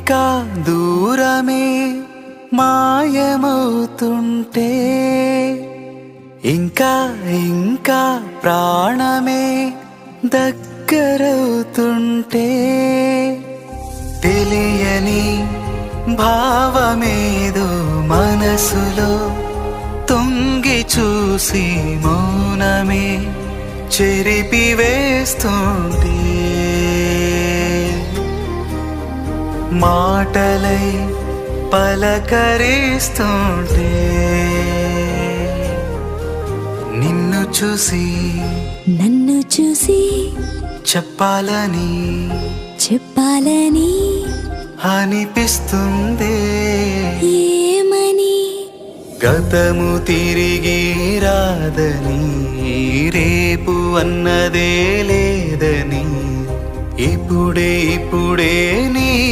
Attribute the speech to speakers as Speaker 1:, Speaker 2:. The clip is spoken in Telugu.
Speaker 1: ఇంకా దూరమే మాయమవుతుంటే, ఇంకా ఇంకా ప్రాణమే దగ్గరవుతుంటే, తెలియని భావమేదో మనసులో తొంగి చూసి మౌనమే చెరిపివేస్తుంటే, మాటలై పలకరిస్తుంటే, నిన్ను చూసి
Speaker 2: నన్ను చూసి
Speaker 1: చెప్పాలని అనిపిస్తుంది.
Speaker 2: ఏమని?
Speaker 1: గతము తిరిగి రాదని, రేపు అన్నదే లేదని, ఇప్పుడే నీ